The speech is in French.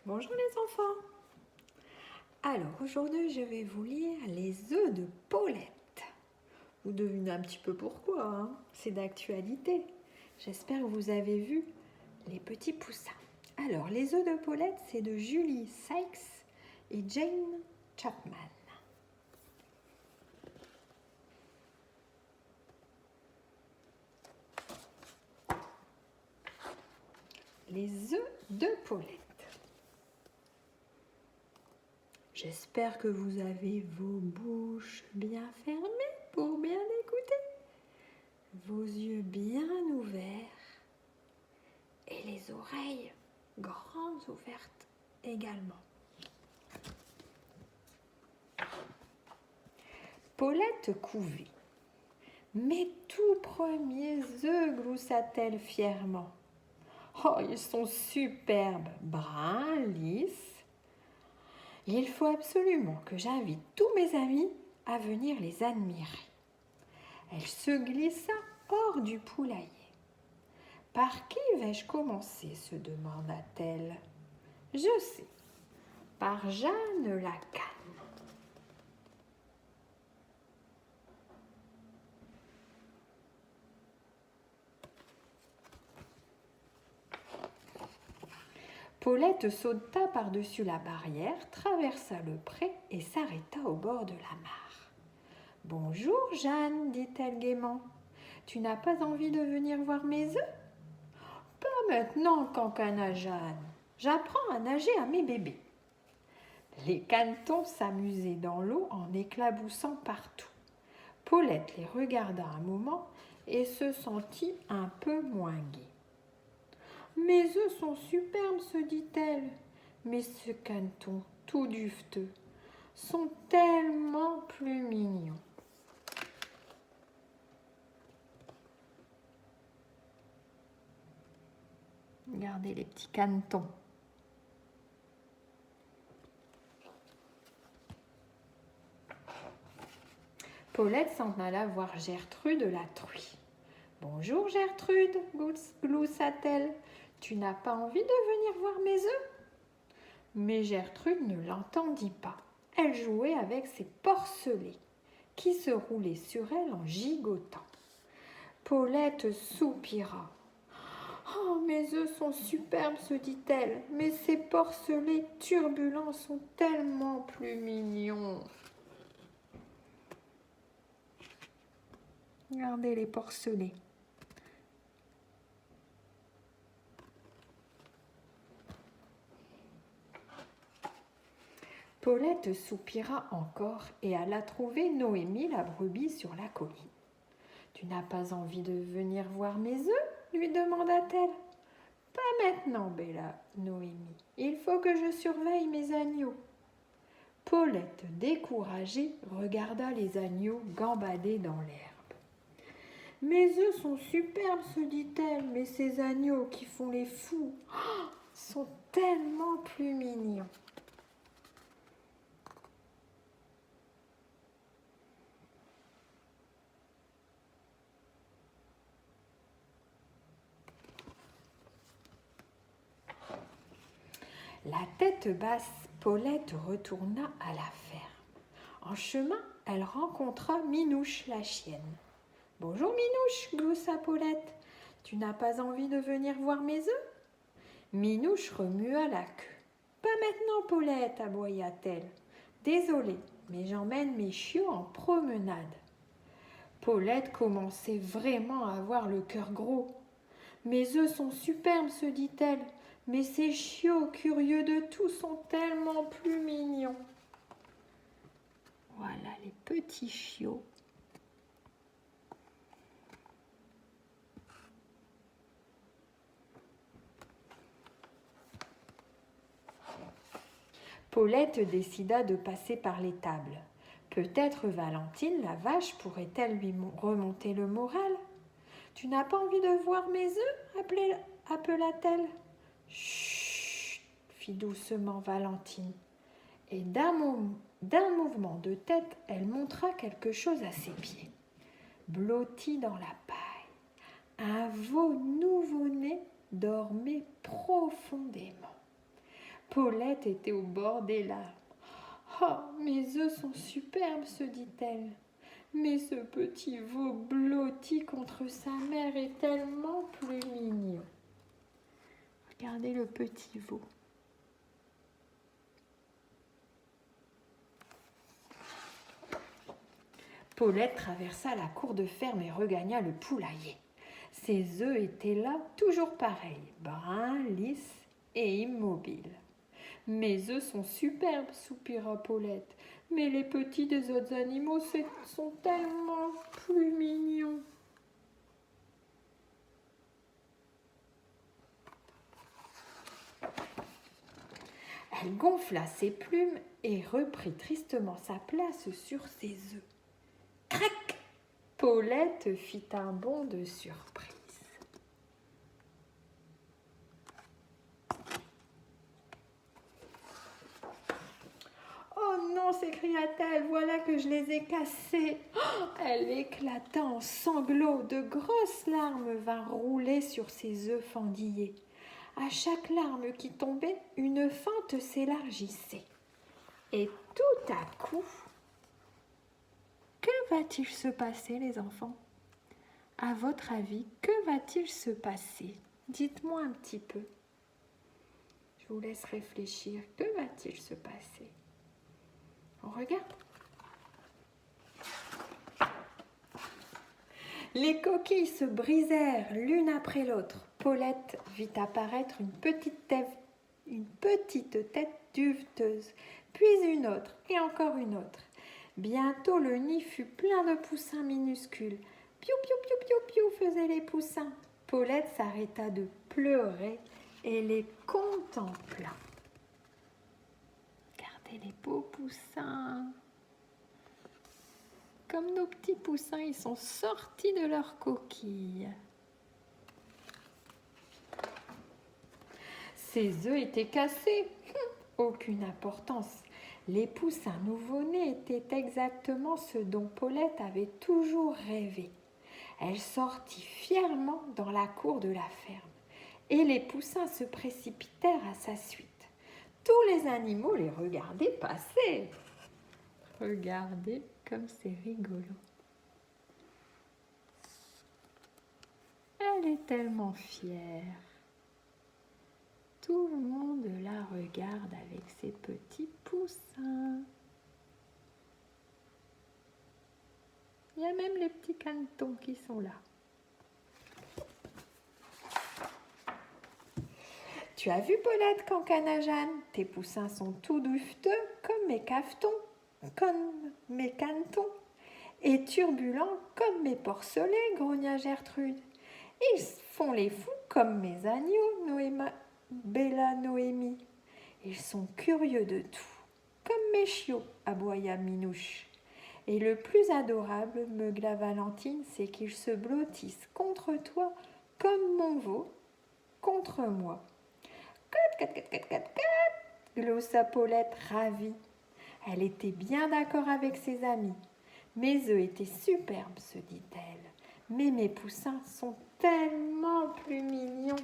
Bonjour les enfants. Alors aujourd'hui je vais vous lire les œufs de Paulette. Vous devinez un petit peu pourquoi, hein? C'est d'actualité. J'espère que vous avez vu les petits poussins. Alors les œufs de Paulette, c'est de Julie Sykes et Jane Chapman. Les œufs de Paulette. J'espère que vous avez vos bouches bien fermées pour bien écouter, vos yeux bien ouverts et les oreilles grandes ouvertes également. Paulette couvait. Mes tout premiers œufs, gloussa-t-elle fièrement. Oh, ils sont superbes, bruns, lisses. Il faut absolument que j'invite tous mes amis à venir les admirer. Elle se glissa hors du poulailler. Par qui vais-je commencer se demanda-t-elle. Je sais, par Jeanne la cane. Paulette sauta par-dessus la barrière, traversa le pré et s'arrêta au bord de la mare. « Bonjour, Jeanne, dit-elle gaiement. Tu n'as pas envie de venir voir mes œufs ? Pas maintenant, cancana Jeanne. J'apprends à nager à mes bébés. Les canetons s'amusaient dans l'eau en éclaboussant partout. Paulette les regarda un moment et se sentit un peu moins gaie. Mes œufs sont superbes, se dit-elle, mais ce caneton tout duveteux sont tellement plus mignons. Regardez les petits canetons. Paulette s'en alla voir Gertrude la truie. « Bonjour Gertrude, gloussa-t-elle. Tu n'as pas envie de venir voir mes œufs ?» Mais Gertrude ne l'entendit pas. Elle jouait avec ses porcelets, qui se roulaient sur elle en gigotant. Paulette soupira. « Oh, mes œufs sont superbes, se dit-elle, mais ces porcelets turbulents sont tellement plus mignons. » Regardez les porcelets. Paulette soupira encore et alla trouver Noémie la brebis sur la colline. « Tu n'as pas envie de venir voir mes œufs ?» lui demanda-t-elle. « Pas maintenant, bella Noémie. Il faut que je surveille mes agneaux. » Paulette, découragée, regarda les agneaux gambader dans l'herbe. « Mes œufs sont superbes, se dit-elle, mais ces agneaux qui font les fous sont tellement plus mignons. » La tête basse, Paulette retourna à la ferme. En chemin, elle rencontra Minouche la chienne. « Bonjour Minouche, gloussa Paulette. Tu n'as pas envie de venir voir mes œufs ?» Minouche remua la queue. « Pas maintenant, Paulette, aboya-t-elle. Désolée, mais j'emmène mes chiots en promenade. » Paulette commençait vraiment à avoir le cœur gros. « Mes œufs sont superbes, se dit-elle, mais ces chiots, curieux de tout, sont tellement plus mignons. » Voilà les petits chiots. Paulette décida de passer par l'étable. Peut-être Valentine, la vache, pourrait-elle lui remonter le moral. « Tu n'as pas envie de voir mes œufs ?» appela-t-elle. « Chut !» fit doucement Valentine. Et d'un mouvement de tête, elle montra quelque chose à ses pieds. Blotti dans la paille, un veau nouveau-né dormait profondément. Paulette était au bord des larmes. « Oh, mes œufs sont superbes, se dit-elle. Mais ce petit veau blotti contre sa mère est tellement plus mignon. » Regardez le petit veau. Paulette traversa la cour de ferme et regagna le poulailler. Ses œufs étaient là, toujours pareils, bruns, lisses et immobiles. « Mes œufs sont superbes, soupira Paulette, mais les petits des autres animaux sont tellement plus mignons. » Elle gonfla ses plumes et reprit tristement sa place sur ses œufs. Crac! Paulette fit un bond de surprise. « Oh non !» s'écria-t-elle, « voilà que je les ai cassés. » Elle éclata en sanglots, de grosses larmes vinrent rouler sur ses œufs fendillés. À chaque larme qui tombait, une fente s'élargissait. Et tout à coup, que va-t-il se passer, les enfants? À votre avis, que va-t-il se passer? Dites-moi un petit peu. Je vous laisse réfléchir. Que va-t-il se passer? On regarde. Les coquilles se brisèrent l'une après l'autre. Paulette vit apparaître une petite tête duveteuse, puis une autre et encore une autre. Bientôt le nid fut plein de poussins minuscules. Piou, piou, piou, piou, piou faisaient les poussins. Paulette s'arrêta de pleurer et les contempla. Regardez les beaux poussins. Comme nos petits poussins, ils sont sortis de leur coquille. Ses œufs étaient cassés. Aucune importance. Les poussins nouveau-nés étaient exactement ce dont Paulette avait toujours rêvé. Elle sortit fièrement dans la cour de la ferme et les poussins se précipitèrent à sa suite. Tous les animaux les regardaient passer. Regardez comme c'est rigolo. Elle est tellement fière. Tout le monde la regarde avec ses petits poussins. Il y a même les petits canetons qui sont là. Tu as vu, Paulette, Cancana-Jeanne? Tes poussins sont tout duveteux comme mes cafetons, comme mes canetons, et turbulents comme mes porcelets, grogna Gertrude. Ils font les fous comme mes agneaux, bella Noémie. Ils sont curieux de tout, comme mes chiots, aboya Minouche. Et le plus adorable, meugla Valentine, c'est qu'ils se blottissent contre toi comme mon veau contre moi. Cat, cat, cat, cat, cat, cat, glossa Paulette ravie. Elle était bien d'accord avec ses amis. Mes œufs étaient superbes, se dit-elle. Mais mes poussins sont tellement plus mignons.